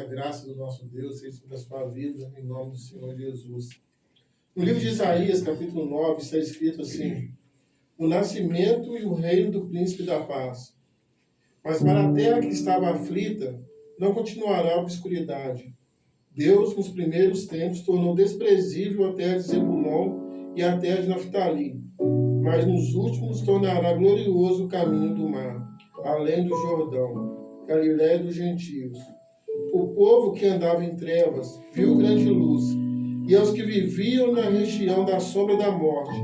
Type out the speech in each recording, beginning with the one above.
graça do nosso Deus seja sobre a sua vida, em nome do Senhor Jesus. No livro de Isaías, capítulo 9, está escrito assim: o nascimento e o reino do príncipe da paz. Mas para a terra que estava aflita, não continuará a obscuridade. Deus, nos primeiros tempos, tornou desprezível a terra de Zebulon e a terra de Naftali, mas nos últimos tornará glorioso o caminho do mar, além do Jordão, Galiléia dos gentios. O povo que andava em trevas viu grande luz, e aos que viviam na região da sombra da morte,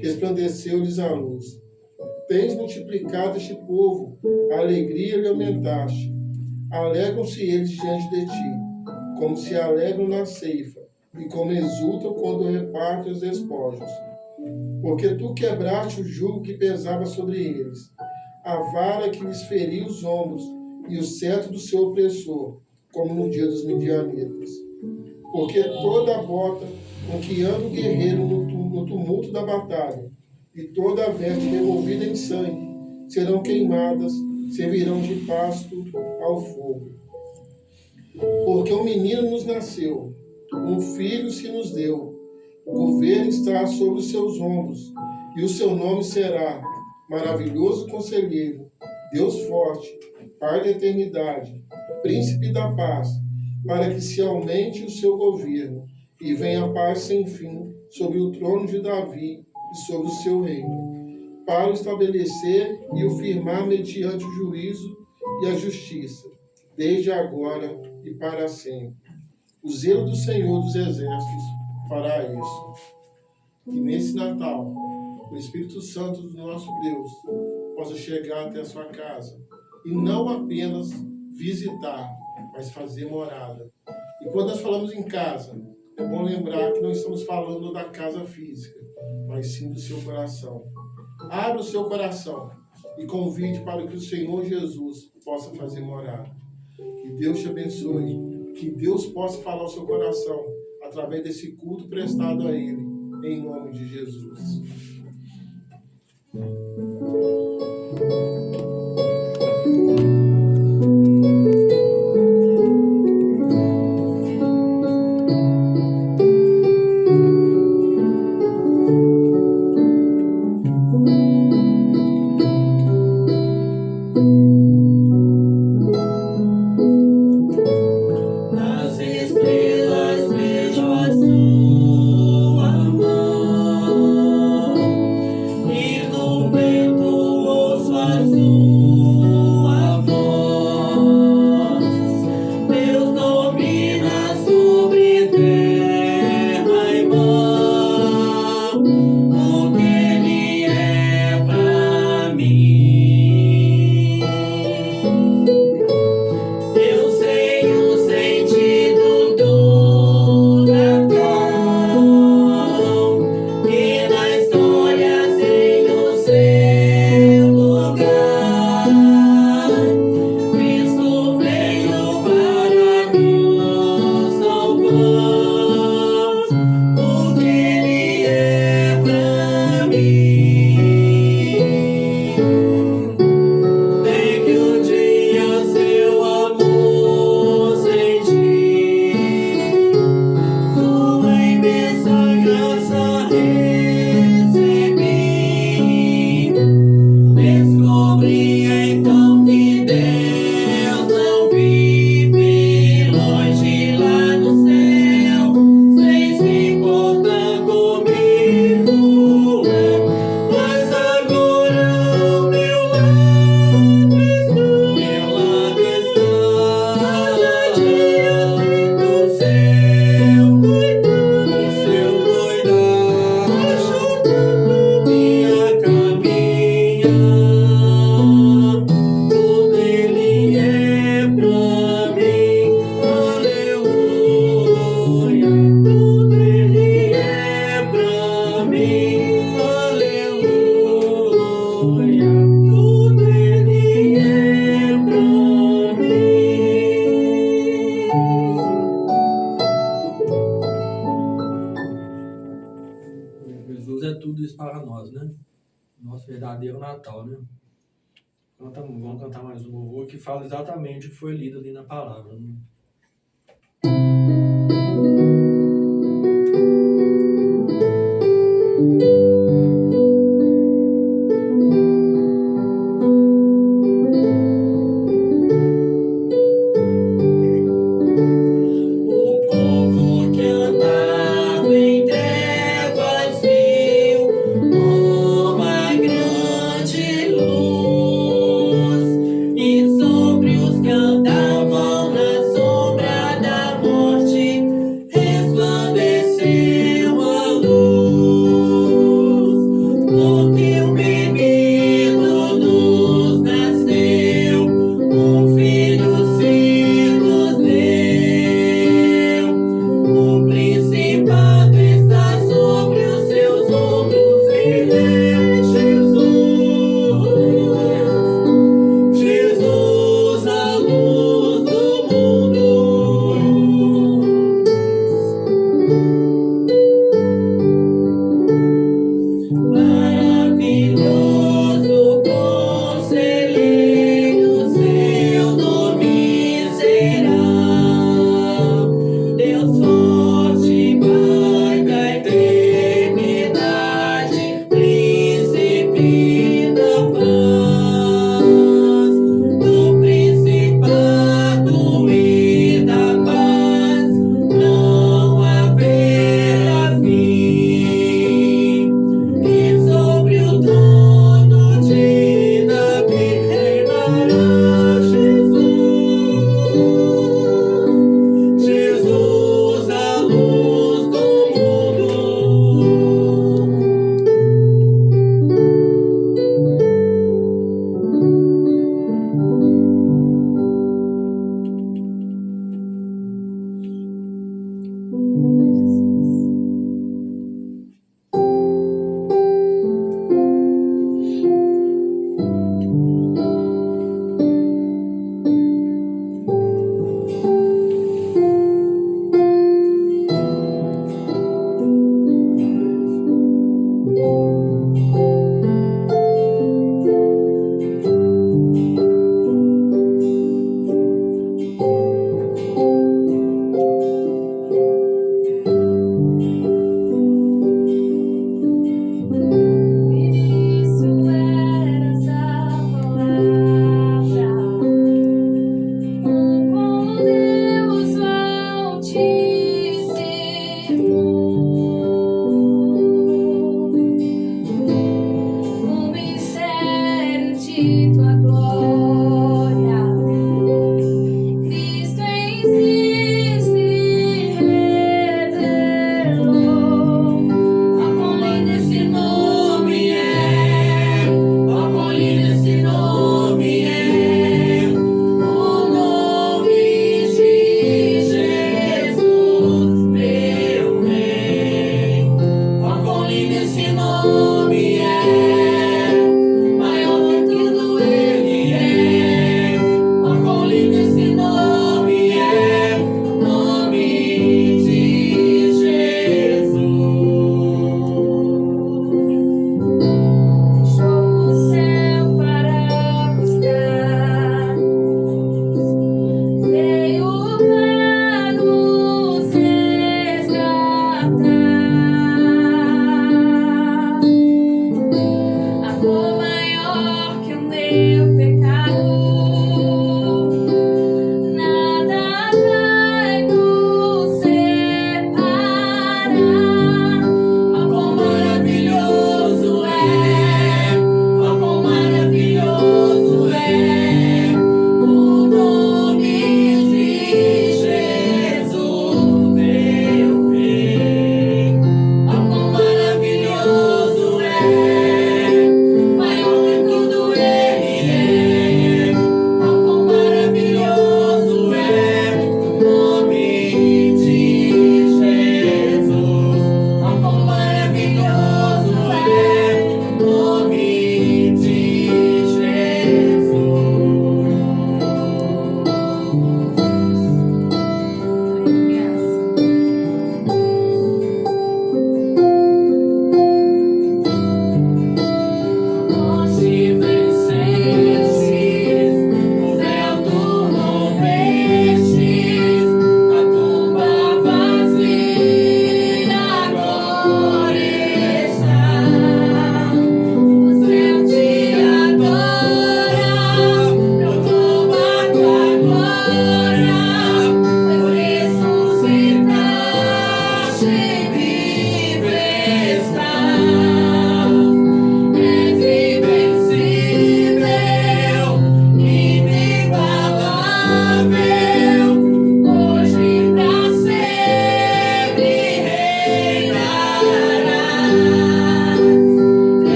resplandeceu-lhes a luz. Tens multiplicado este povo, a alegria lhe aumentaste. Alegram-se eles diante de ti, como se alegram na ceifa, e como exultam quando repartem os despojos. Porque tu quebraste o jugo que pesava sobre eles, a vara que lhes feria os ombros, e o cetro do seu opressor, como no dia dos midianitas. Porque toda a bota com que anda o guerreiro no tumulto da batalha, e toda a veste revolvida em sangue, serão queimadas, servirão de pasto ao fogo. Porque um menino nos nasceu, um filho se nos deu, o governo está sobre os seus ombros, e o seu nome será Maravilhoso Conselheiro, Deus Forte, Pai da Eternidade, Príncipe da Paz, para que se aumente o seu governo, e venha a paz sem fim sobre o trono de Davi e sobre o seu reino, para o estabelecer e o firmar mediante o juízo e a justiça, desde agora e para sempre. O zelo do Senhor dos Exércitos fará isso. Que nesse Natal, o Espírito Santo do nosso Deus possa chegar até a sua casa e não apenas visitar, mas fazer morada. E quando nós falamos em casa, é bom lembrar que não estamos falando da casa física, mas sim do seu coração. Abra o seu coração e convide para que o Senhor Jesus possa fazer morada. Que Deus te abençoe, que Deus possa falar ao seu coração através desse culto prestado a Ele, em nome de Jesus. verdadeiro Natal, né? Então, vamos cantar mais um louvor que fala exatamente o que foi lido ali na palavra, né?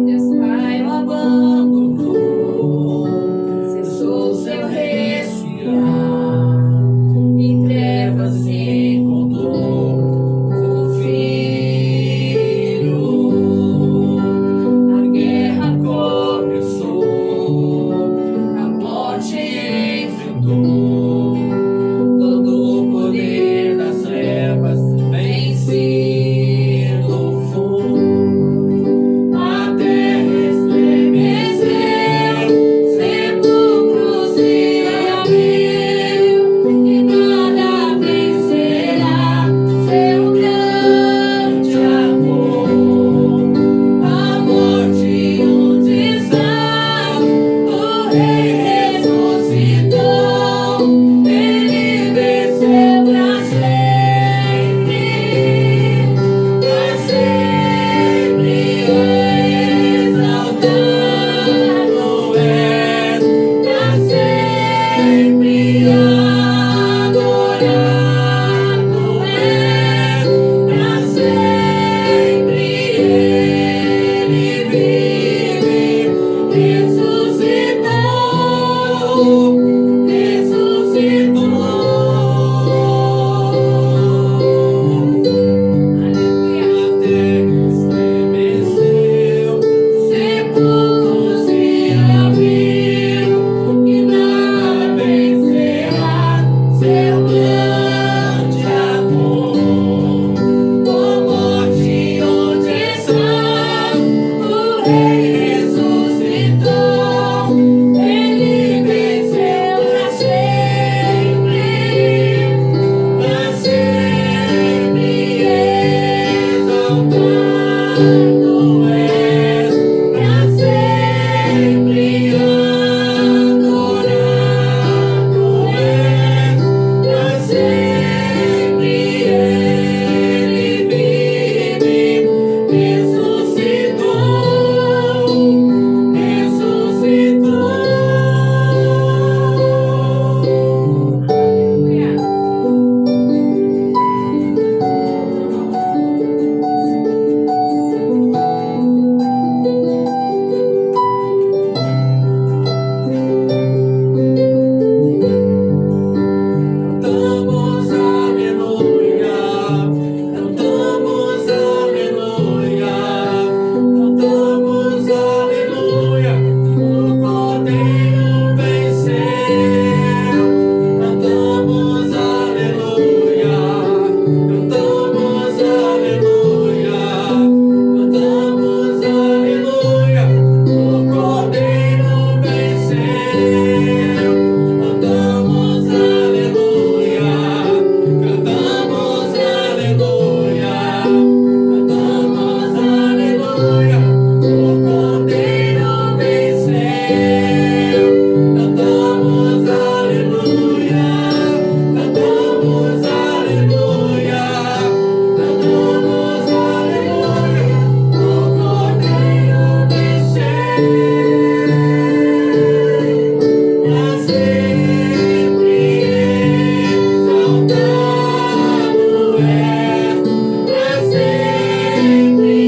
Deus Pai o abandonou, cessou seu respirar, em trevas se encontrou o Filho. A guerra começou, a morte enfrentou, todo o poder das trevas vencido foi. A terra estremeceu, sepulcros se abriu, e nada vencerá seu grande amor. A morte onde está, o Rei ressuscitou, ele venceu pra sempre, exaltado és, pra sempre adorado és, pra sempre ele vive, ressuscitou, ressuscitou. Aleluia. A terra estremeceu, sepulcros se abriu, e nada vencerá seu grande amor. Ó morte, onde estás? O Rei ressuscitou, ele venceu pra sempre, exaltado és, pra sempre adorado és, pra sempre ele vive, ressuscitou, ressuscitou. Aleluia. Cantamos aleluia, cantamos aleluia, cantamos aleluia, o Cordeiro venceu. Cantamos aleluia, cantamos aleluia, cantamos aleluia, o Cordeiro venceu. Cantamos aleluia, cantamos aleluia, cantamos aleluia, o Cordeiro venceu. Cantamos aleluia, cantamos aleluia, cantamos aleluia, o Cordeiro venceu. Pra sempre exaltado és, pra sempre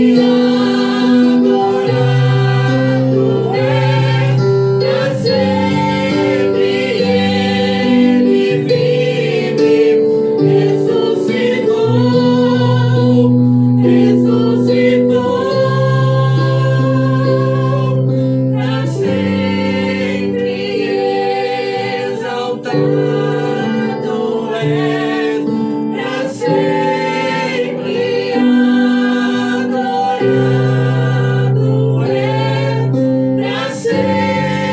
adorado és, pra sempre ele vive, ressuscitou, ressuscitou. Pra sempre exaltado és, pra sempre adorado és, pra sempre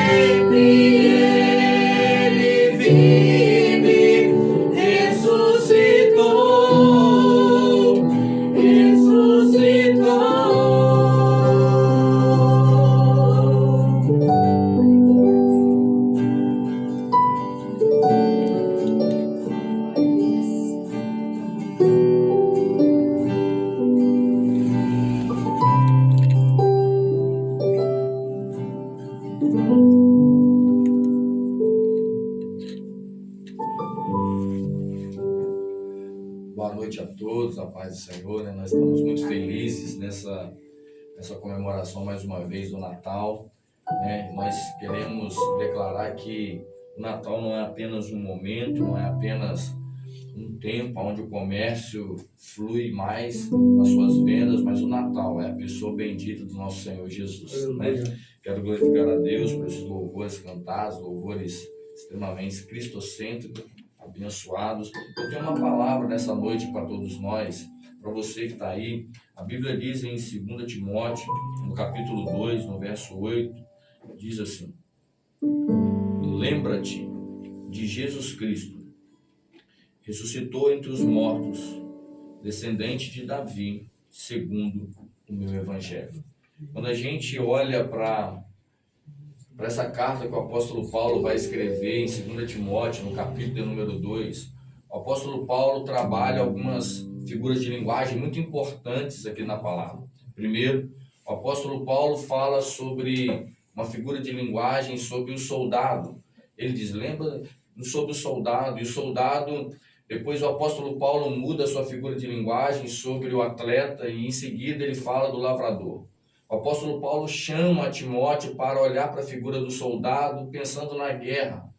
ele vive, ressuscitou, Boa noite a todos, a paz do Senhor, né? Nós estamos muito felizes nessa nessa comemoração mais uma vez do Natal, né? Nós queremos declarar que o Natal não é apenas um momento, não é apenas um tempo onde o comércio flui mais nas suas vendas, mas o Natal é a pessoa bendita do nosso Senhor Jesus, né? Quero glorificar a Deus por esses louvores cantados, louvores extremamente cristocêntricos, abençoados. Eu tenho uma palavra nessa noite para todos nós, para você que está aí. A Bíblia diz em 2 Timóteo, no capítulo 2, no verso 8, diz assim: lembra-te de Jesus Cristo, ressuscitou entre os mortos, descendente de Davi, segundo o meu evangelho. Quando a gente olha para essa carta que o apóstolo Paulo vai escrever em 2 Timóteo, no capítulo número 2, o apóstolo Paulo trabalha algumas figuras de linguagem muito importantes aqui na palavra. Primeiro, o apóstolo Paulo fala sobre uma figura de linguagem sobre o soldado. Ele diz, lembra sobre o soldado, e o soldado, depois o apóstolo Paulo muda a sua figura de linguagem sobre o atleta, e em seguida ele fala do lavrador. O apóstolo Paulo chama Timóteo para olhar para a figura do soldado pensando na guerra.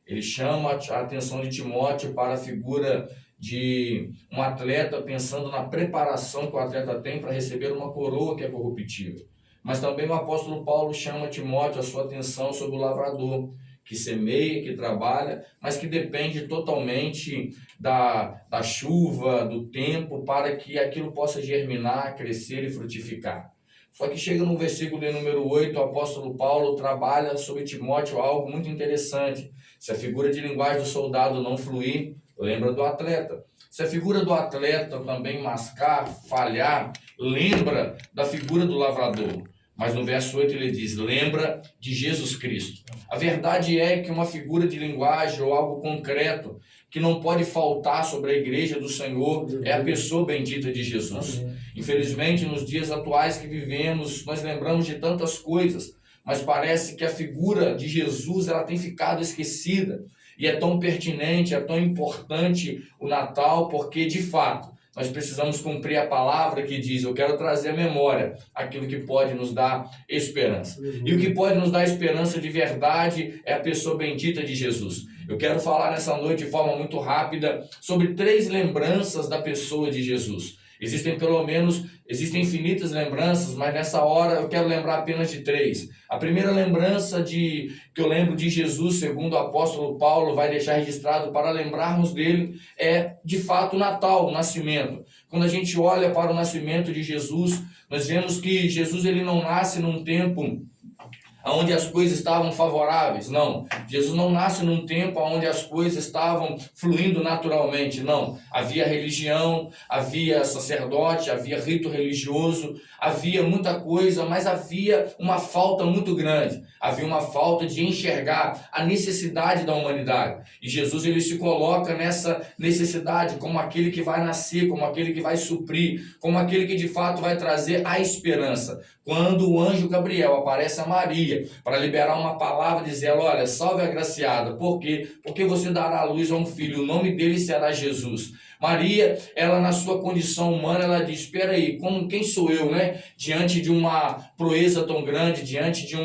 Ele chama a atenção de Timóteo para a figura de um atleta pensando na preparação que o atleta tem para receber uma coroa que é corruptível. Mas também o apóstolo Paulo chama Timóteo a sua atenção sobre o lavrador, que semeia, que trabalha, mas que depende totalmente da chuva, do tempo, para que aquilo possa germinar, crescer e frutificar. Só que chega no versículo de número 8, o apóstolo Paulo trabalha sobre Timóteo algo muito interessante. Se a figura de linguagem do soldado não fluir, lembra do atleta. Se a figura do atleta também mascar, falhar, lembra da figura do lavrador. Mas no verso 8 ele diz, lembra de Jesus Cristo. A verdade é que uma figura de linguagem ou algo concreto que não pode faltar sobre a igreja do Senhor é a pessoa bendita de Jesus. Infelizmente, nos dias atuais que vivemos, nós lembramos de tantas coisas, mas parece que a figura de Jesus ela tem ficado esquecida. E é tão pertinente, é tão importante o Natal, porque de fato nós precisamos cumprir a palavra que diz, eu quero trazer à memória aquilo que pode nos dar esperança. E o que pode nos dar esperança de verdade é a pessoa bendita de Jesus. Eu quero falar nessa noite de forma muito rápida sobre 3 lembranças da pessoa de Jesus. Existem infinitas lembranças, mas nessa hora eu quero lembrar apenas de 3. A primeira lembrança que eu lembro de Jesus, segundo o apóstolo Paulo vai deixar registrado para lembrarmos dele, é de fato o Natal, o nascimento. Quando a gente olha para o nascimento de Jesus, nós vemos que Jesus ele não nasce num tempo onde as coisas estavam favoráveis, não. Jesus não nasce num tempo onde as coisas estavam fluindo naturalmente, não. Havia religião, havia sacerdote, havia rito religioso, havia muita coisa, mas havia uma falta muito grande. Havia uma falta de enxergar a necessidade da humanidade. E Jesus ele se coloca nessa necessidade como aquele que vai nascer, como aquele que vai suprir, como aquele que de fato vai trazer a esperança. Quando o anjo Gabriel aparece a Maria para liberar uma palavra, dizer, olha, salve a agraciada. Por quê? Porque você dará à luz a um filho, o nome dele será Jesus. Maria, ela na sua condição humana, ela diz, espera aí, quem sou eu, né? Diante de uma proeza tão grande, diante de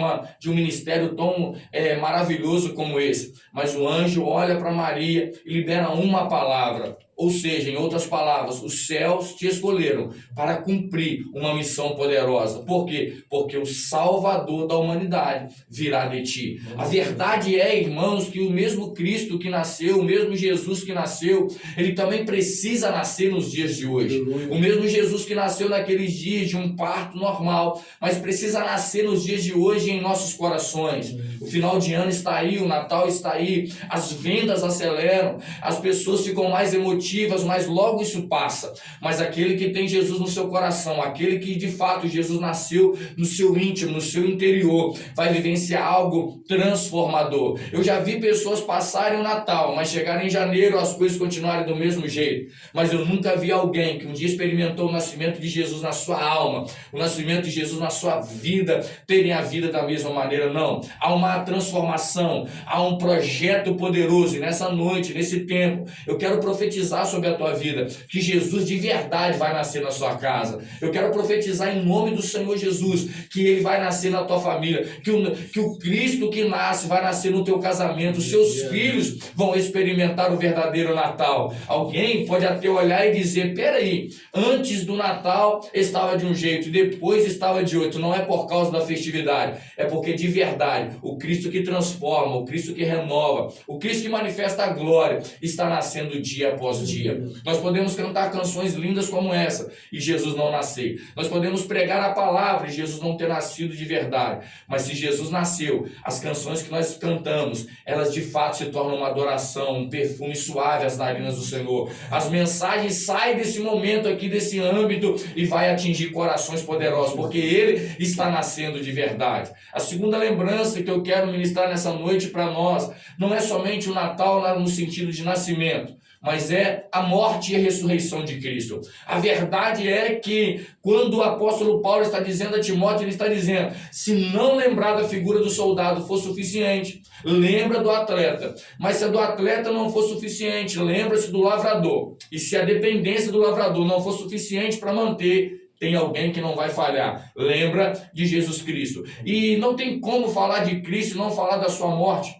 um ministério tão maravilhoso como esse. Mas o anjo olha para Maria e libera uma palavra. Ou seja, em outras palavras, os céus te escolheram para cumprir uma missão poderosa. Por quê? Porque o Salvador da humanidade virá de ti. A verdade é, irmãos, que o mesmo Cristo que nasceu, o mesmo Jesus que nasceu, ele também precisa nascer nos dias de hoje. O mesmo Jesus que nasceu naqueles dias de um parto normal, mas precisa nascer nos dias de hoje em nossos corações. O final de ano está aí, o Natal está aí, as vendas aceleram, as pessoas ficam mais emotivas, mas logo isso passa. Mas aquele que tem Jesus no seu coração, aquele que de fato Jesus nasceu no seu íntimo, no seu interior, vai vivenciar algo transformador. Eu já vi pessoas passarem o Natal, mas chegarem em janeiro as coisas continuarem do mesmo jeito. Mas eu nunca vi alguém que um dia experimentou o nascimento de Jesus na sua alma, o nascimento de Jesus na sua vida, terem a vida da mesma maneira, não. Há uma transformação, há um projeto poderoso, e nessa noite, nesse tempo, eu quero profetizar profetizar sobre a tua vida que Jesus de verdade vai nascer na sua casa. Eu quero profetizar em nome do Senhor Jesus que Ele vai nascer na tua família, que o Cristo que nasce vai nascer no teu casamento. Os seus filhos vão experimentar o verdadeiro Natal. Alguém pode até olhar e dizer: peraí, antes do Natal estava de um jeito e depois estava de outro. Não é por causa da festividade, é porque de verdade o Cristo que transforma, o Cristo que renova, o Cristo que manifesta a glória está nascendo dia após dia. Nós podemos cantar canções lindas como essa e Jesus não nascer. Nós podemos pregar a palavra e Jesus não ter nascido de verdade. Mas se Jesus nasceu, as canções que nós cantamos, elas de fato se tornam uma adoração, um perfume suave às narinas do Senhor. As mensagens saem desse momento aqui, desse âmbito, e vai atingir corações poderosos, porque Ele está nascendo de verdade. A segunda lembrança que eu quero ministrar nessa noite para nós, não é somente o Natal no sentido de nascimento, mas é a morte e a ressurreição de Cristo. A verdade é que quando o apóstolo Paulo está dizendo a Timóteo, ele está dizendo: se não lembrar da figura do soldado for suficiente, lembra do atleta. Mas se a do atleta não for suficiente, lembra-se do lavrador. E se a dependência do lavrador não for suficiente para manter, tem alguém que não vai falhar. Lembra de Jesus Cristo. E não tem como falar de Cristo e não falar da sua morte.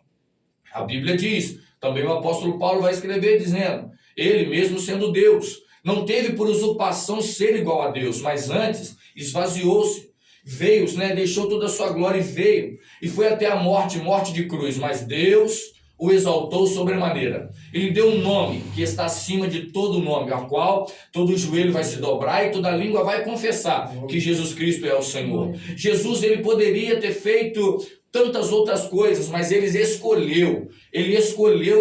A Bíblia diz, também o apóstolo Paulo vai escrever dizendo: ele mesmo sendo Deus, não teve por usurpação ser igual a Deus, mas antes esvaziou-se, veio, deixou toda a sua glória e veio, e foi até a morte de cruz, mas Deus o exaltou sobremaneira. Ele deu um nome que está acima de todo nome, a qual todo joelho vai se dobrar e toda língua vai confessar que Jesus Cristo é o Senhor. Jesus, ele poderia ter feito tantas outras coisas, mas ele escolheu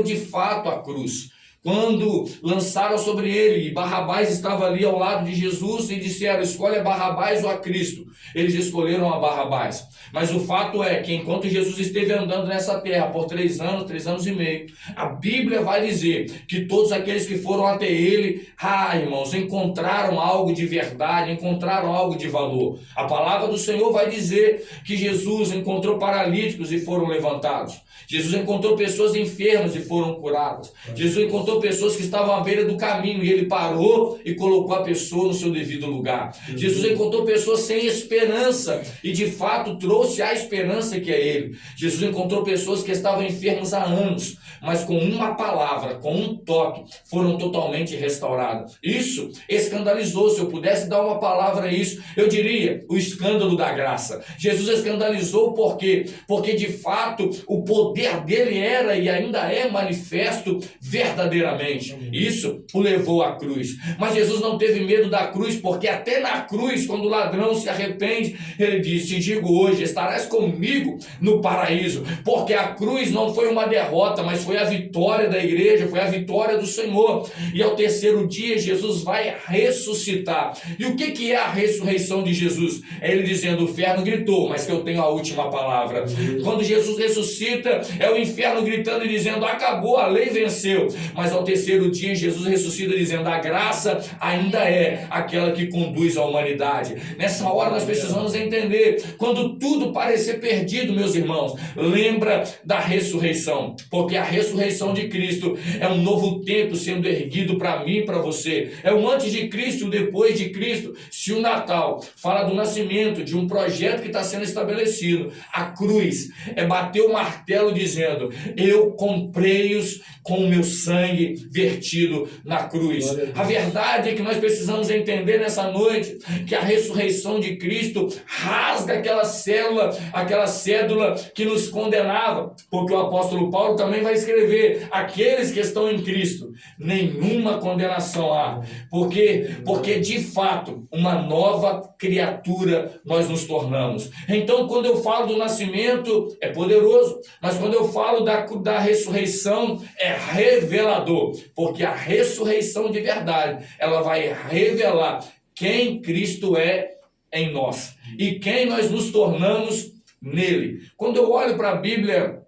de fato a cruz. Quando lançaram sobre ele, e Barrabás estava ali ao lado de Jesus, e disseram: escolhe a Barrabás ou a Cristo. Eles escolheram a Barrabás. Mas o fato é que enquanto Jesus esteve andando nessa terra por 3 anos e meio, a Bíblia vai dizer que todos aqueles que foram até ele, irmãos, encontraram algo de verdade, encontraram algo de valor. A palavra do Senhor vai dizer que Jesus encontrou paralíticos e foram levantados. Jesus encontrou pessoas enfermas e foram curadas. Jesus encontrou pessoas que estavam à beira do caminho e ele parou e colocou a pessoa no seu devido lugar. Jesus encontrou pessoas sem esperança e de fato trouxe a esperança que é ele. Jesus encontrou pessoas que estavam enfermas há anos, mas com uma palavra, com um toque, foram totalmente restauradas. Isso escandalizou. Se eu pudesse dar uma palavra a isso, eu diria: o escândalo da graça. Jesus escandalizou por quê? Porque de fato o poder dele era e ainda é manifesto verdadeiramente. Isso o levou à cruz. Mas Jesus não teve medo da cruz, porque até na cruz, quando o ladrão se arrepende, ele diz: te digo hoje, estarás comigo no paraíso. Porque a cruz não foi uma derrota, mas foi a vitória da igreja, foi a vitória do Senhor. E ao terceiro dia Jesus vai ressuscitar. E o que é a ressurreição de Jesus? É ele dizendo: o inferno gritou, mas que eu tenho a última palavra. Quando Jesus ressuscita, é o inferno gritando e dizendo: acabou, a lei venceu. Mas ao terceiro dia Jesus ressuscita dizendo: a graça ainda é aquela que conduz a humanidade. Nessa hora nós precisamos entender, quando tudo parecer perdido, meus irmãos, lembra da ressurreição, porque a ressurreição de Cristo é um novo tempo sendo erguido para mim e para você. É o antes de Cristo e o depois de Cristo. Se o Natal fala do nascimento de um projeto que está sendo estabelecido, a cruz é bater o martelo dizendo: eu comprei-os com o meu sangue vertido na cruz. A verdade é que nós precisamos entender nessa noite que a ressurreição de Cristo rasga aquela cédula que nos condenava, porque o apóstolo Paulo também vai escrever: aqueles que estão em Cristo, nenhuma condenação há, porque de fato uma nova criatura nós nos tornamos. Então, quando eu falo do nascimento, é poderoso, mas quando eu falo da ressurreição, é revelador, porque a ressurreição de verdade, ela vai revelar quem Cristo é em nós e quem nós nos tornamos nele. Quando eu olho para a Bíblia,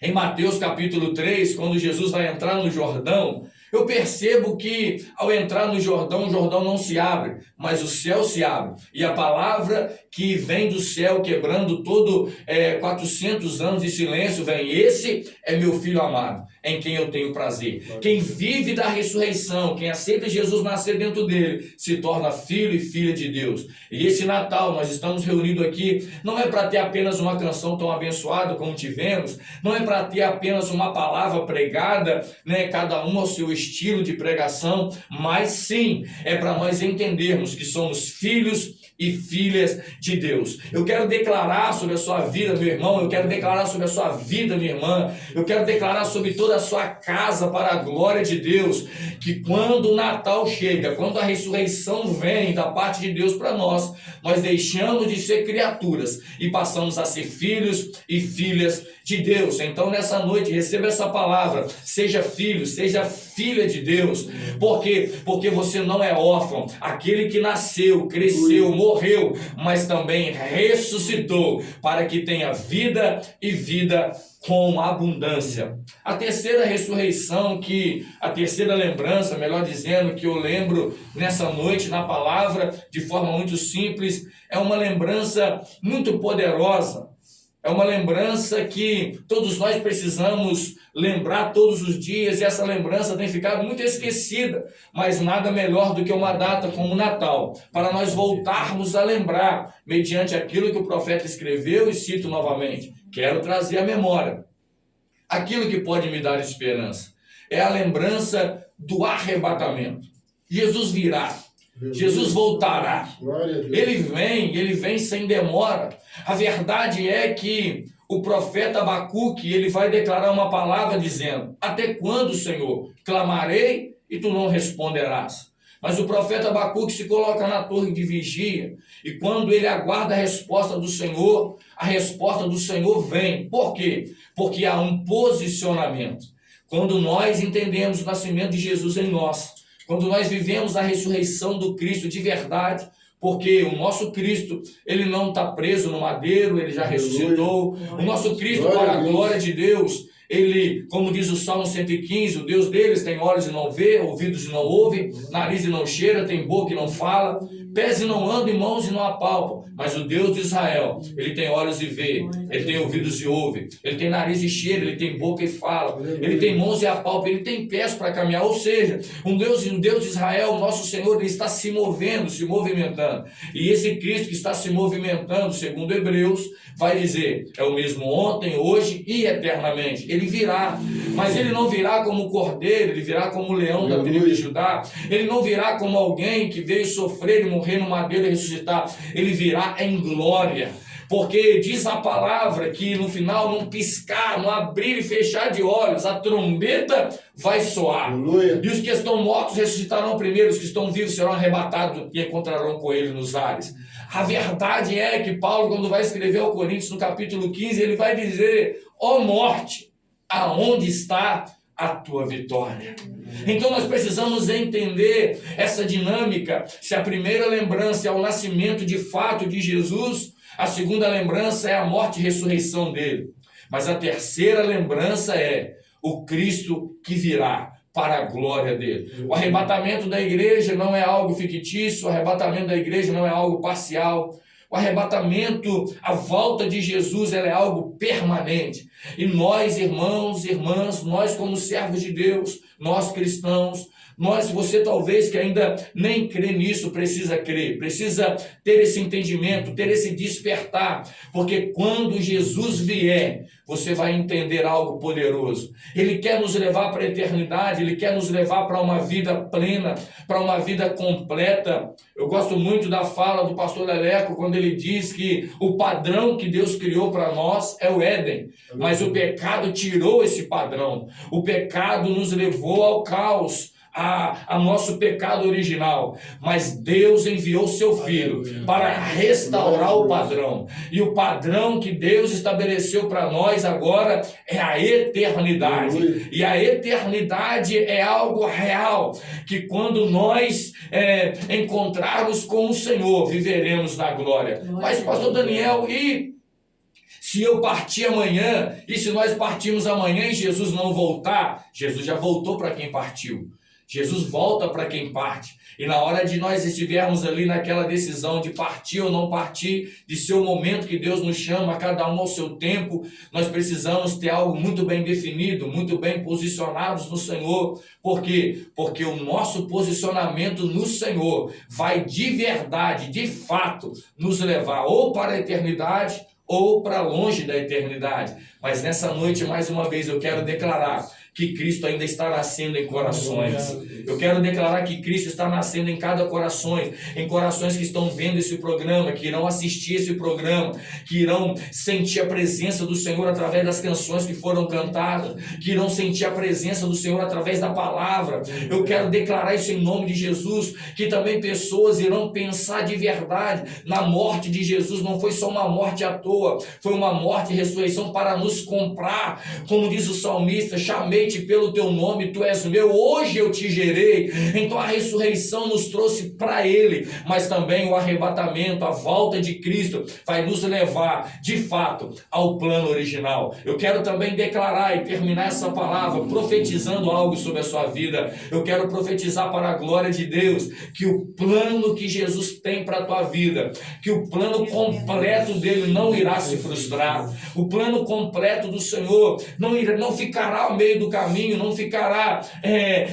em Mateus capítulo 3, quando Jesus vai entrar no Jordão, Eu percebo que ao entrar no Jordão, o Jordão não se abre, mas o céu se abre. E a palavra que vem do céu, quebrando todo 400 anos de silêncio, vem: esse é meu filho amado, em quem eu tenho prazer. Quem vive da ressurreição, quem aceita Jesus nascer dentro dele, se torna filho e filha de Deus. E esse Natal, nós estamos reunidos aqui, não é para ter apenas uma canção tão abençoada como tivemos, não é para ter apenas uma palavra pregada, né, cada um ao seu estilo de pregação, mas sim, é para nós entendermos que somos filhos e filhas de Deus. Eu quero declarar sobre a sua vida, meu irmão, eu quero declarar sobre a sua vida, minha irmã, eu quero declarar sobre toda a sua casa para a glória de Deus, que quando o Natal chega, quando a ressurreição vem da parte de Deus para nós deixamos de ser criaturas e passamos a ser filhos e filhas de Deus. Então nessa noite receba essa palavra: seja filho, seja filha de Deus, porque você não é órfão. Aquele que nasceu, cresceu, morreu, mas também ressuscitou para que tenha vida e vida com abundância. A terceira ressurreição, a terceira lembrança, melhor dizendo, que eu lembro nessa noite na palavra de forma muito simples, é uma lembrança muito poderosa. É uma lembrança que todos nós precisamos lembrar todos os dias, e essa lembrança tem ficado muito esquecida, mas nada melhor do que uma data como o Natal, para nós voltarmos a lembrar, mediante aquilo que o profeta escreveu, e cito novamente: quero trazer à memória aquilo que pode me dar esperança. É a lembrança do arrebatamento. Jesus virá. Jesus voltará. Ele vem sem demora. A verdade é que o profeta Abacuque, ele vai declarar uma palavra dizendo: até quando, Senhor, clamarei e tu não responderás? Mas o profeta Abacuque se coloca na torre de vigia, e quando ele aguarda a resposta do Senhor, a resposta do Senhor vem. Por quê? Porque há um posicionamento. Quando nós entendemos o nascimento de Jesus em nós, quando nós vivemos a ressurreição do Cristo de verdade, porque o nosso Cristo, ele não está preso no madeiro, ele já ressuscitou. O nosso Cristo, para a glória de Deus, ele, como diz o Salmo 115, o Deus deles tem olhos e não vê, ouvidos e não ouve, nariz e não cheira, tem boca e não fala, pés e não anda, e mãos e não apalpam. Mas o Deus de Israel, ele tem olhos e vê, ele tem ouvidos e ouve, ele tem nariz e cheira, ele tem boca e fala, ele tem mãos e apalpa, ele tem pés para caminhar. Ou seja, o Deus de Israel, o nosso Senhor, ele está se movendo, se movimentando. E esse Cristo que está se movimentando, segundo Hebreus, vai dizer: é o mesmo ontem, hoje e eternamente. Ele virá, mas ele não virá como cordeiro, ele virá como leão da tribo de Judá. Ele não virá como alguém que veio sofrer e morrer no madeiro e ressuscitar. Ele virá em glória, porque diz a palavra que no final, num piscar, num abrir e fechar de olhos, a trombeta vai soar. Aleluia. E os que estão mortos ressuscitarão primeiro, os que estão vivos serão arrebatados e encontrarão com ele nos ares. A verdade é que Paulo, quando vai escrever ao Coríntios, no capítulo 15, ele vai dizer: ó morte, aonde está a tua vitória? Então nós precisamos entender essa dinâmica. Se a primeira lembrança é o nascimento de fato de Jesus, a segunda lembrança é a morte e ressurreição dele. Mas a terceira lembrança é o Cristo que virá para a glória dele. O arrebatamento da igreja não é algo fictício, o arrebatamento da igreja não é algo parcial. O arrebatamento, a volta de Jesus, ela é algo permanente. E nós, irmãos e irmãs, nós como servos de Deus, nós cristãos, você talvez que ainda nem crê nisso, precisa crer, precisa ter esse entendimento, ter esse despertar, porque quando Jesus vier, você vai entender algo poderoso. Ele quer nos levar para a eternidade, ele quer nos levar para uma vida plena, para uma vida completa. Eu gosto muito da fala do pastor Leleco, quando ele diz que o padrão que Deus criou para nós é o Éden, mas o pecado tirou esse padrão. O pecado nos levou ao caos, a nosso pecado original, mas Deus enviou seu Filho para restaurar o padrão, e o padrão que Deus estabeleceu para nós agora é a eternidade, e a eternidade é algo real, que quando nós encontrarmos com o Senhor, viveremos na glória. Mas pastor Daniel, e se eu partir amanhã, e se nós partirmos amanhã e Jesus não voltar? Jesus já voltou para quem partiu. Jesus volta para quem parte. E na hora de nós estivermos ali naquela decisão de partir ou não partir, de ser o momento que Deus nos chama, cada um ao seu tempo, nós precisamos ter algo muito bem definido, muito bem posicionados no Senhor. Por quê? Porque o nosso posicionamento no Senhor vai de verdade, de fato, nos levar ou para a eternidade ou para longe da eternidade. Mas nessa noite, mais uma vez, eu quero declarar que Cristo ainda está nascendo em corações. Eu quero declarar que Cristo está nascendo em cada coração, em corações que estão vendo esse programa, que irão assistir esse programa, que irão sentir a presença do Senhor através das canções que foram cantadas, que irão sentir a presença do Senhor através da palavra. Eu quero declarar isso em nome de Jesus, que também pessoas irão pensar de verdade na morte de Jesus. Não foi só uma morte à toa, foi uma morte e ressurreição para nos comprar. Como diz o salmista, chamei-te pelo teu nome, tu és meu, hoje eu te gerei. Então a ressurreição nos trouxe para Ele, mas também o arrebatamento, a volta de Cristo vai nos levar de fato ao plano original. Eu quero também declarar e terminar essa palavra profetizando algo sobre a sua vida. Eu quero profetizar para a glória de Deus que o plano que Jesus tem para a tua vida, que o plano completo dele não irá se frustrar. O plano completo do Senhor não ficará ao meio do caminho, não ficará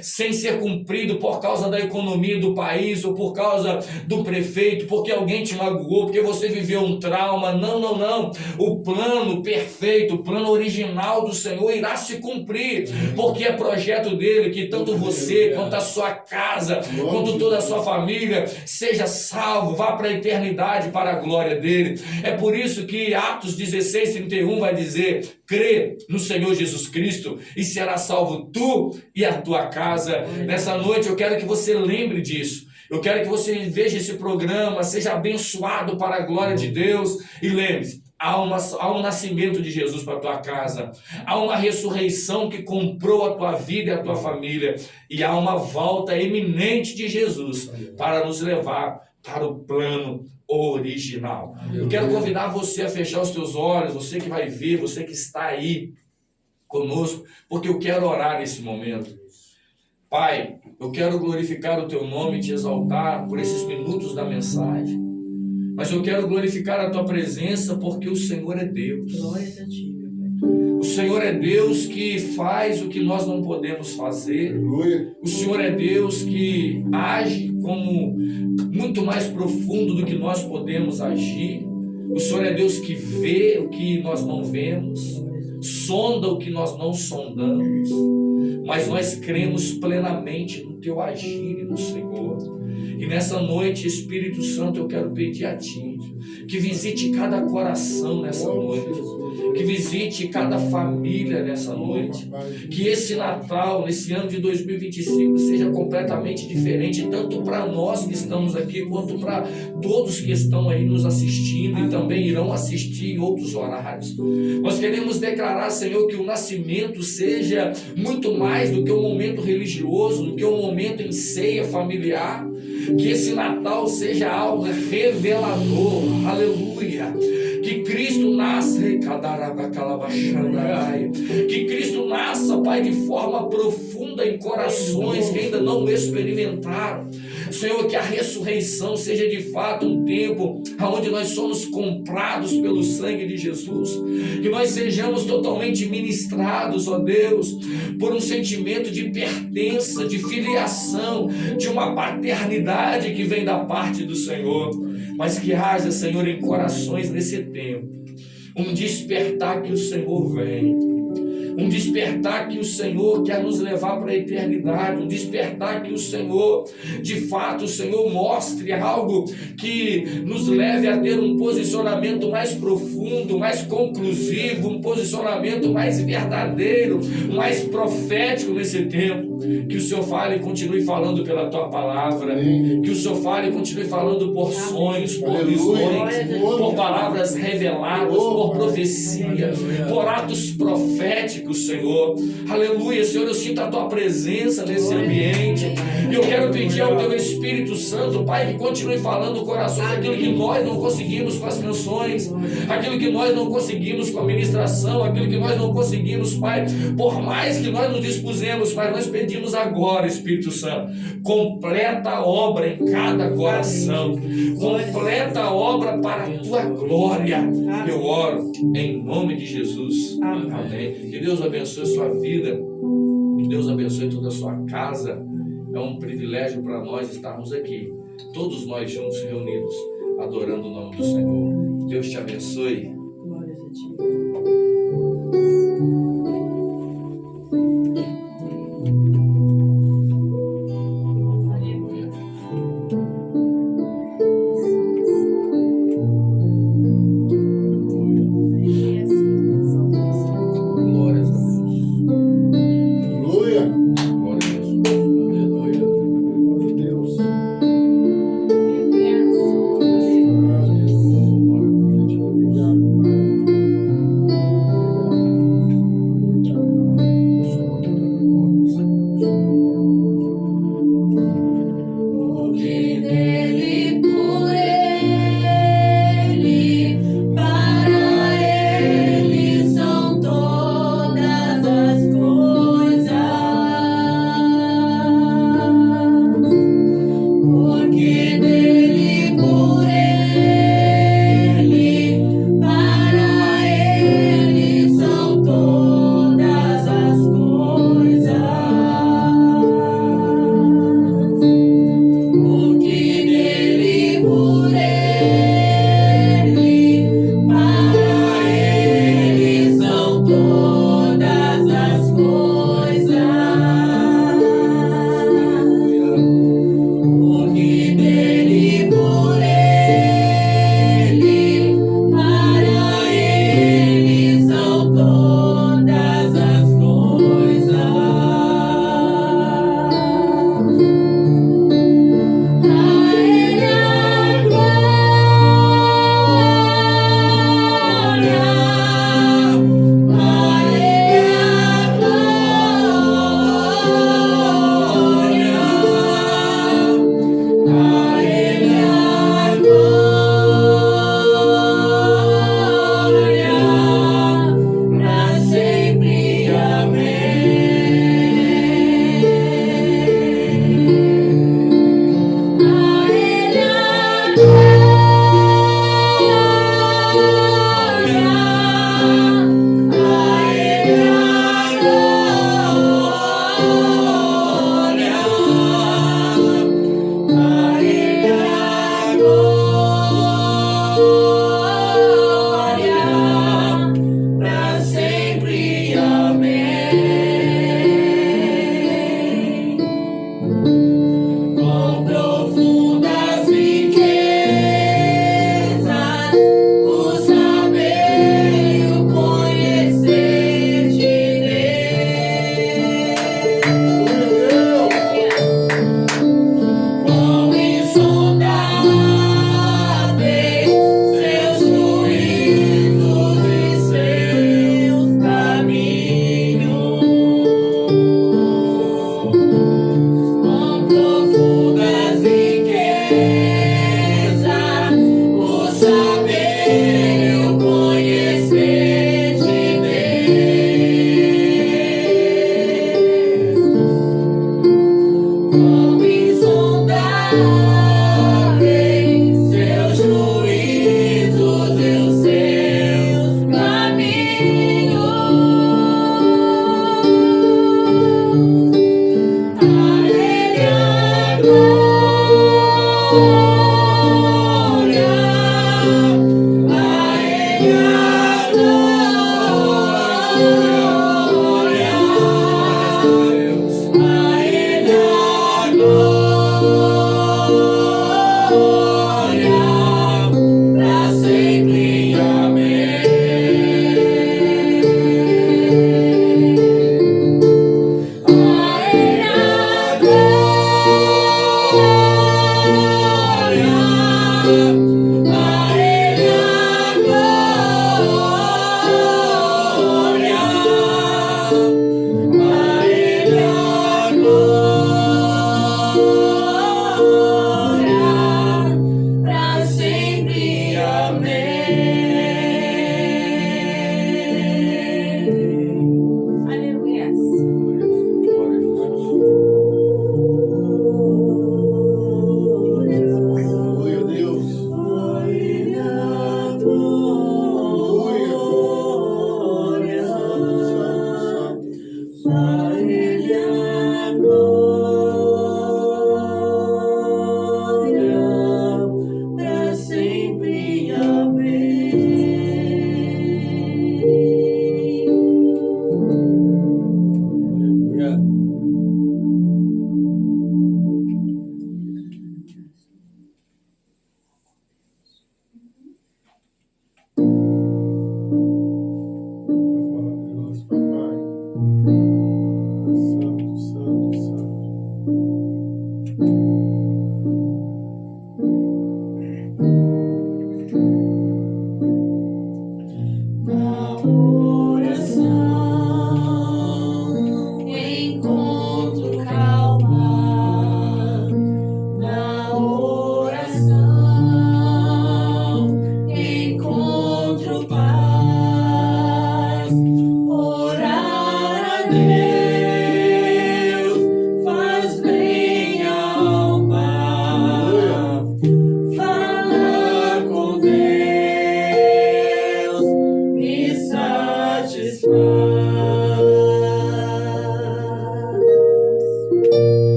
sem ser cumprido por causa da economia do país ou por causa do prefeito, porque alguém te magoou, porque você viveu um trauma. Não. O plano perfeito, o plano original do Senhor irá se cumprir, porque é projeto dele que tanto você quanto a sua casa, quanto toda a sua família seja salvo, vá para a eternidade para a glória dele. É por isso que Atos 16:31 vai dizer: crê no Senhor Jesus Cristo e será salvo tu e a tua casa. Nessa noite eu quero que você lembre disso. Eu quero que você veja esse programa, seja abençoado para a glória de Deus. E lembre-se, há um nascimento de Jesus para a tua casa. Há uma ressurreição que comprou a tua vida e a tua família. E há uma volta iminente de Jesus para nos levar para o plano original. Eu quero convidar você a fechar os teus olhos, você que vai ver, você que está aí conosco, porque eu quero orar nesse momento. Pai, eu quero glorificar o teu nome e te exaltar por esses minutos da mensagem, mas eu quero glorificar a tua presença porque o Senhor é Deus. Glórias a ti, meu Pai. O Senhor é Deus que faz o que nós não podemos fazer. O Senhor é Deus que age como muito mais profundo do que nós podemos agir. O Senhor é Deus que vê o que nós não vemos, sonda o que nós não sondamos, mas nós cremos plenamente no teu agir e no Senhor. E nessa noite, Espírito Santo, eu quero pedir a ti que visite cada coração nessa noite, que visite cada família nessa noite, que esse Natal, nesse ano de 2025, seja completamente diferente, tanto para nós que estamos aqui, quanto para todos que estão aí nos assistindo e também irão assistir em outros horários. Nós queremos declarar, Senhor, que o nascimento seja muito mais do que um momento religioso, do que um momento em ceia familiar. Que esse Natal seja algo revelador, aleluia. Que Cristo nasça, que Cristo nasça, Pai, de forma profunda em corações que ainda não experimentaram. Senhor, que a ressurreição seja de fato um tempo onde nós somos comprados pelo sangue de Jesus, que nós sejamos totalmente ministrados, ó Deus, por um sentimento de pertença, de filiação, de uma paternidade que vem da parte do Senhor, mas que haja, Senhor, em corações nesse tempo, um despertar que o Senhor vem, um despertar que o Senhor quer nos levar para a eternidade, um despertar que o Senhor, de fato, o Senhor mostre algo que nos leve a ter um posicionamento mais profundo, mais conclusivo, um posicionamento mais verdadeiro, mais profético nesse tempo. Que o Senhor fale e continue falando pela tua palavra, que o Senhor fale e continue falando por sonhos, por visões, por palavras reveladas, por profecia, por atos proféticos, Senhor. Aleluia, Senhor, eu sinto a tua presença nesse ambiente e eu quero pedir ao teu Espírito Santo, Pai, que continue falando corações, aquilo que nós não conseguimos com as canções, aquilo que nós não conseguimos com a ministração, aquilo que nós não conseguimos, Pai, por mais que nós nos dispusemos, Pai, nós pedimos pedimos agora, Espírito Santo, completa a obra em cada coração, completa a obra para a tua glória. Eu oro em nome de Jesus. Amém. Que Deus abençoe sua vida, que Deus abençoe toda a sua casa. É um privilégio para nós estarmos aqui, todos nós juntos reunidos, adorando o nome do Senhor. Deus te abençoe. Glórias a ti. Glórias a Deus. Aleluia. Glória a Jesus. Aleluia. Glória a Deus. Maravilha de Deus. Obrigado, Pai.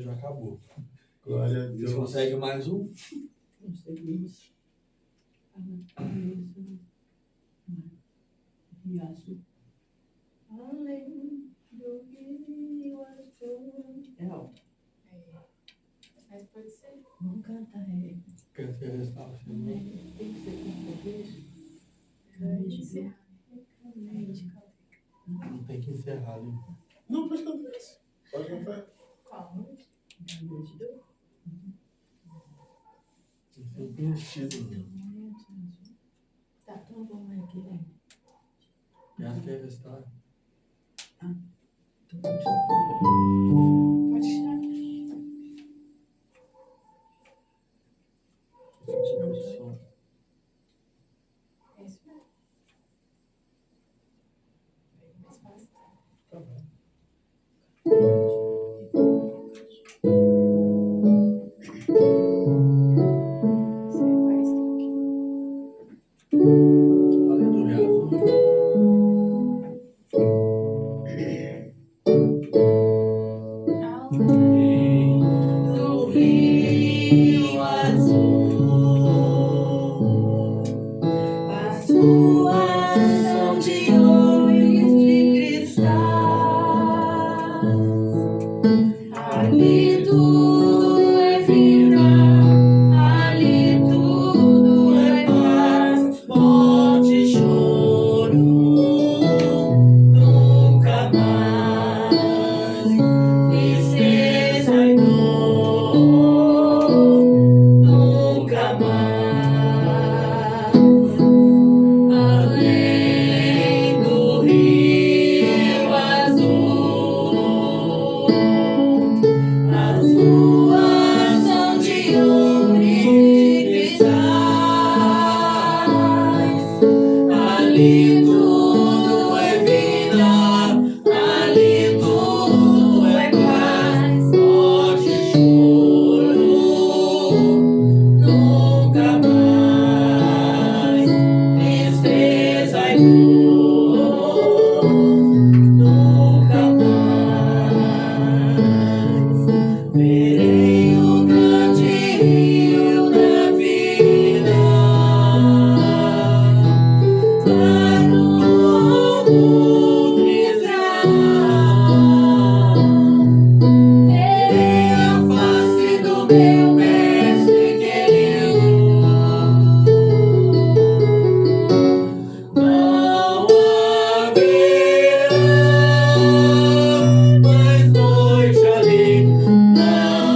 já acabou. Glória a Vocês Deus. conseguem mais um? Conseguimos. E azul. Além do rio azul. É alto. Mas pode ser. Vamos cantar ele. Quer ser restauro? Tem que ser com português. Aí encerra. Aí a gente canta. Não tem que encerrar ali. Não, pode cantar esse. Pode cantar. Qual música? Tem preenchido, né? Tá, então vamos aqui, né? Essa que é restauro. Pode tirar. Sentindo o som. É isso mesmo. Mais fácil. Tá bom. Você faz aqui. Aleluia. Além do rio azul, as ruas são de ouro e de cristais. Ali tudo é vida, ali tudo é paz, morte e choro, nunca mais. Tristeza e dor, nunca mais. Além do rio azul, as ruas são de ouro e cristais. Ali tudo é vida, ali tudo é paz, morte e choro, nunca mais. Tristeza e dor, nunca mais. Verei o grande rio da vida, claro como cristal. Verei a face do meu mestre querido. Não haverá mais noite ali, não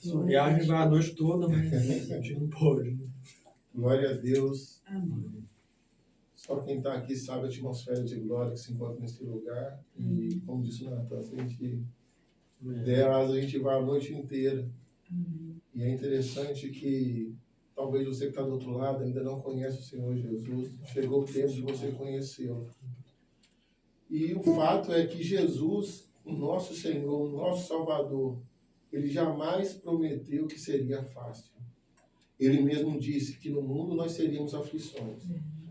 Sua viagem vai a noite toda, mas a gente não pode. Né? Glória a Deus. Amém. Só quem está aqui sabe a atmosfera de glória que se encontra nesse lugar. E, como disse o Natan, se a gente der asa, a gente vai a noite inteira. Amém. E é interessante que talvez você que está do outro lado ainda não conhece o Senhor Jesus. Chegou o tempo de você conhecê-lo. E o fato é que Jesus, o nosso Senhor, o nosso Salvador, ele jamais prometeu que seria fácil. Ele mesmo disse que no mundo nós teríamos aflições.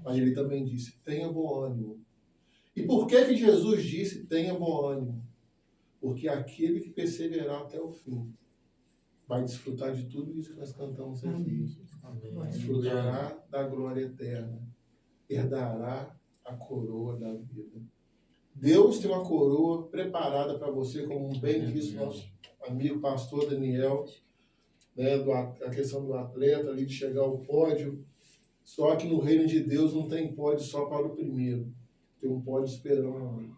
Mas ele também disse, tenha bom ânimo. E por que Jesus disse, tenha bom ânimo? Porque aquele que perseverar até o fim vai desfrutar de tudo isso que nós cantamos aqui. Amém. Desfrutará da glória eterna. Herdará a coroa da vida. Deus tem uma coroa preparada para você, como bem disse nosso amigo pastor Daniel, né, a questão do atleta ali de chegar ao pódio. Só que no reino de Deus não tem pódio só para o primeiro. Tem um pódio esperando.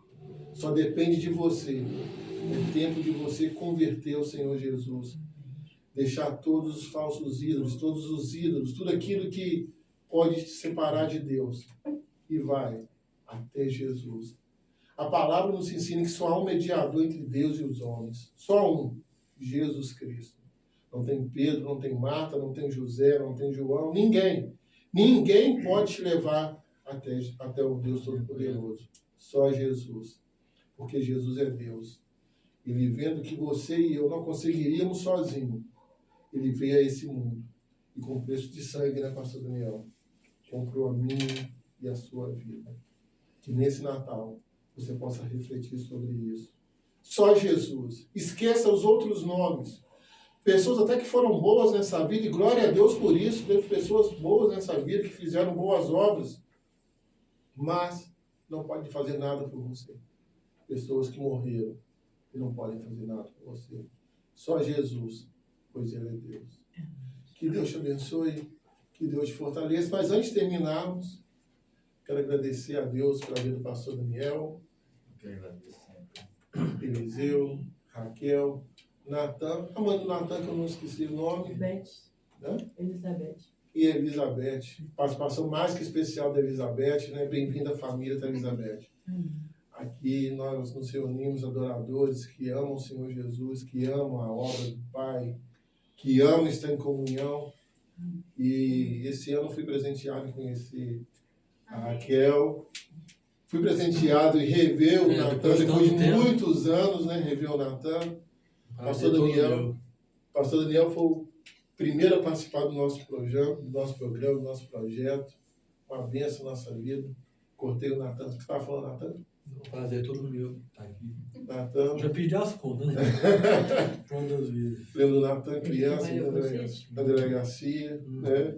Só depende de você. É tempo de você converter ao Senhor Jesus. Deixar todos os falsos ídolos, todos os ídolos, tudo aquilo que pode te separar de Deus. E vai até Jesus. A palavra nos ensina que só há um mediador entre Deus e os homens. Só um. Jesus Cristo. Não tem Pedro, não tem Marta, não tem José, não tem João, ninguém. Ninguém pode te levar até o Deus Todo-Poderoso. Só Jesus. Porque Jesus é Deus. Ele vendo que você e eu não conseguiríamos sozinho, ele veio a esse mundo. E com preço de sangue, né, pastor Daniel? Comprou a minha e a sua vida. Que nesse Natal você possa refletir sobre isso. Só Jesus. Esqueça os outros nomes. Pessoas até que foram boas nessa vida, e glória a Deus por isso, teve pessoas boas nessa vida que fizeram boas obras, mas não podem fazer nada por você. Pessoas que morreram e não podem fazer nada por você. Só Jesus, pois Ele é Deus. Que Deus te abençoe, que Deus te fortaleça. Mas antes de terminarmos, quero agradecer a Deus pela vida do pastor Daniel, Eliseu, Raquel, Natan, a mãe do Natan, que eu não esqueci o nome. Beth. Né? Elizabeth. E a Elizabeth. Participação mais que especial da Elizabeth, né? Bem-vinda à família da Elizabeth. Aqui nós nos reunimos adoradores que amam o Senhor Jesus, que amam a obra do Pai, que amam estar em comunhão. E esse ano fui presenteado em conhecer a Raquel. Fui presenteado e rever o Natan, depois de muitos anos, né? Rever o Natan. Pastor Daniel foi o primeiro a participar do nosso programa, do nosso projeto. Uma bênção na nossa vida. Cortei o Natan. O que você estava falando, Natan? O prazer é todo meu estar aqui. Natan. Já pedi as contas, né? Quantas vezes? Lembro do Natan, criança, trabalhou com vocês? na delegacia, né?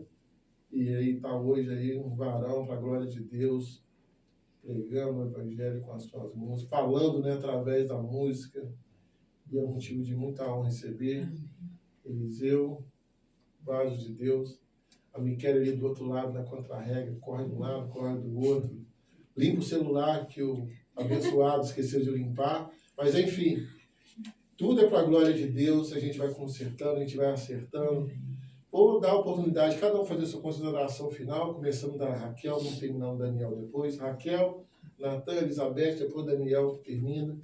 E aí está hoje aí um varão, para a glória de Deus, pregando o Evangelho com as suas músicas, falando, né, através da música. E é um motivo de muita honra receber. Eliseu, vaso de Deus. A Miquela ali do outro lado, na contra-regra, corre de um lado, corre do outro. Limpa o celular que o abençoado esqueceu de limpar. Mas, enfim, tudo é para a glória de Deus. A gente vai consertando, a gente vai acertando. Vou dar a oportunidade de cada um fazer sua consideração final, começando da Raquel, vamos terminar o Daniel depois. Raquel, Natan, Elizabeth, depois Daniel termina.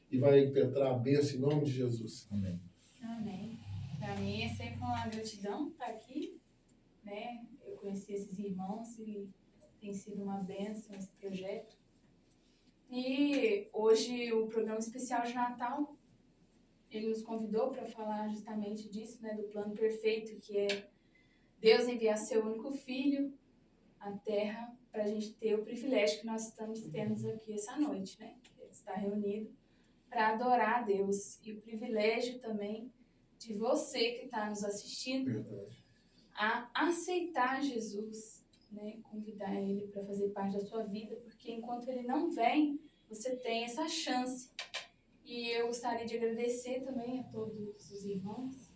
E vai impetrar a bênção em nome de Jesus. Amém. Amém. Para mim é sempre uma gratidão estar aqui, né? Eu conheci esses irmãos e tem sido uma bênção esse projeto. E hoje o programa especial de Natal, ele nos convidou para falar justamente disso, né? Do plano perfeito, que é Deus enviar seu único filho à Terra para a gente ter o privilégio que nós estamos tendo aqui essa noite, né? Estar reunido para adorar a Deus. E o privilégio também de você que está nos assistindo Verdade. a aceitar Jesus, né? Convidar Ele para fazer parte da sua vida, porque enquanto Ele não vem, você tem essa chance. E eu gostaria de agradecer também a todos os irmãos,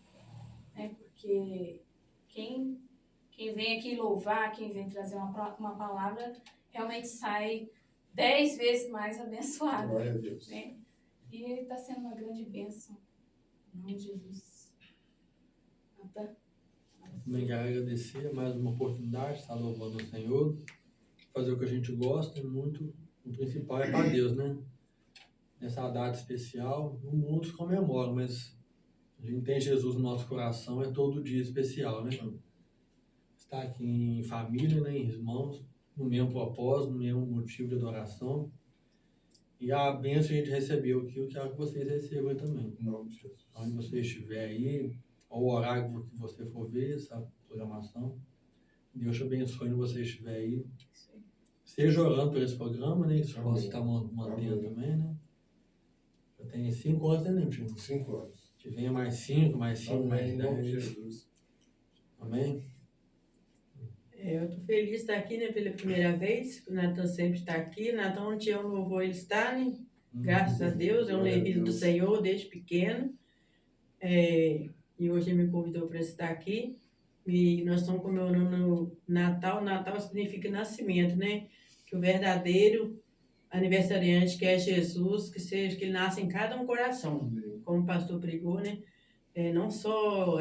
né? Porque quem vem aqui louvar, quem vem trazer uma palavra, realmente sai 10 vezes mais abençoado. Glória a Deus. Né? E está sendo uma grande bênção. Em nome de Jesus. Marta. Também quero agradecer mais uma oportunidade de estar louvando o Senhor, fazer o que a gente gosta, muito, o principal é para Deus, né? Nessa data especial, o mundo comemora, mas a gente tem Jesus no nosso coração, é todo dia especial, né? Estar aqui em família, né, irmãos, no mesmo propósito, no mesmo motivo de adoração. E a bênção que a gente recebeu aqui, eu quero que vocês recebam também. Em nome de Jesus. Onde você estiver aí, ou o horário que você for ver essa programação, Deus te abençoe onde você estiver aí. Seja orando por esse programa, né? Que você possa estar mantendo também, né? Já tem 5 anos, né, Nilton? 5 anos. Que venha mais 5, mais 5, mais Amém. Em nome de 10. Jesus. Amém? Eu estou feliz de estar aqui, né, pela primeira vez. O Natan sempre está aqui. O Natan, onde eu louvor, ele está, né? Graças a Deus, é um Glória a levito do Deus. Senhor desde pequeno. E hoje ele me convidou para estar aqui. E nós estamos comemorando o Natal. Natal significa nascimento, né? Que o verdadeiro aniversariante, que é Jesus, que ele nasce em cada um coração. Amém. Como o pastor pregou, né? Não só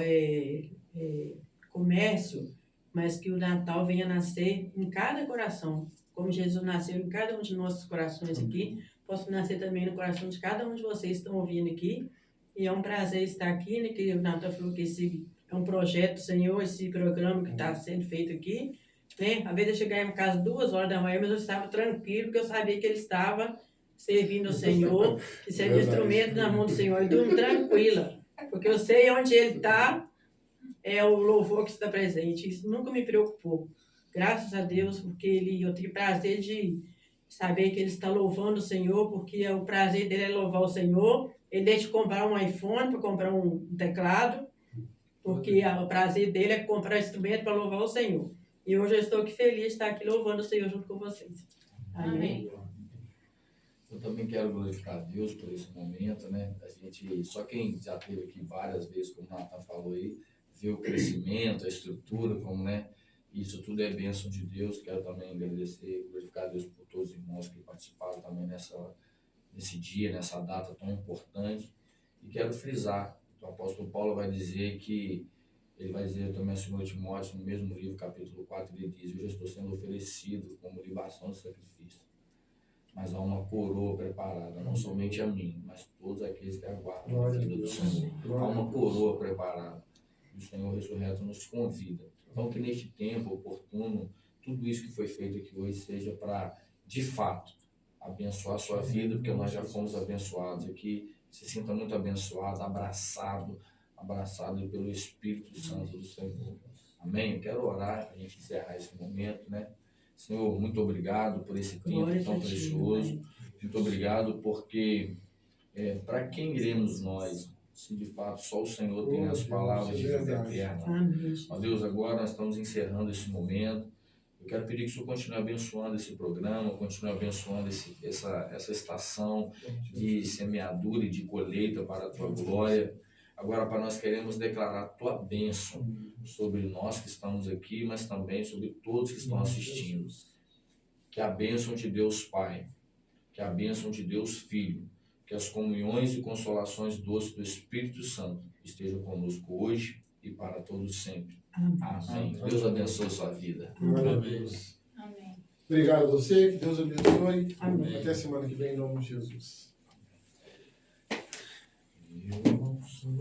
comércio, mas que o Natal venha nascer em cada coração. Como Jesus nasceu em cada um de nossos corações aqui, possa nascer também no coração de cada um de vocês que estão ouvindo aqui. E é um prazer estar aqui, né? Que o Natal falou que esse é um projeto do Senhor, esse programa que está sendo feito aqui. Né? Às vezes eu chegava em casa 2 horas da manhã, mas eu estava tranquilo, porque eu sabia que ele estava servindo ao Senhor, que seria um instrumento na mão do Senhor. Eu durmo tranquila, porque eu sei onde ele está, é o louvor que está presente. Isso nunca me preocupou. Graças a Deus, porque eu tenho prazer de saber que ele está louvando o Senhor, porque o prazer dele é louvar o Senhor. Ele deixa de comprar um iPhone para comprar um teclado, porque o prazer dele é comprar instrumento para louvar o Senhor. E hoje eu estou aqui feliz de estar aqui louvando o Senhor junto com vocês. Amém. Eu também quero glorificar a Deus por esse momento, né? A gente, só quem já esteve aqui várias vezes, como o Nathan falou aí, vê o crescimento, a estrutura, como, né? Isso tudo é bênção de Deus. Quero também agradecer, glorificar a Deus por todos os irmãos que participaram também nesse dia, nessa data tão importante. E quero frisar, o apóstolo Paulo vai dizer que, ele vai dizer também a 2 Timóteo, no mesmo livro, capítulo 4, ele diz: eu já estou sendo oferecido como libação de sacrifício, mas há uma coroa preparada, não somente a mim, mas todos aqueles que aguardam a vida do Senhor. Há uma coroa preparada. O Senhor ressurreto nos convida. Então, que neste tempo oportuno, tudo isso que foi feito aqui hoje seja para, de fato, abençoar a sua vida, porque nós já fomos abençoados aqui. Se sinta muito abençoado, abraçado pelo Espírito Santo do Senhor. Amém? Eu quero orar para a gente encerrar esse momento, né? Senhor, muito obrigado por esse tempo tão precioso. Muito obrigado porque para quem iremos nós, se de fato só o Senhor tem as palavras de vida eterna. Amém. Ó Deus, agora nós estamos encerrando esse momento. Eu quero pedir que o Senhor continue abençoando esse programa, continue abençoando essa estação de semeadura e de colheita para a Tua glória. Agora, Pai, nós queremos declarar a Tua bênção sobre nós que estamos aqui, mas também sobre todos que estão assistindo. Que a bênção de Deus Pai, que a bênção de Deus Filho, que as comunhões e consolações doces do Espírito Santo estejam conosco hoje e para todos sempre. Amém. Deus abençoe a sua vida. Glória a Deus. Amém. Obrigado a você, que Deus abençoe. Amém. Até semana que vem, em nome de Jesus. Eu não sou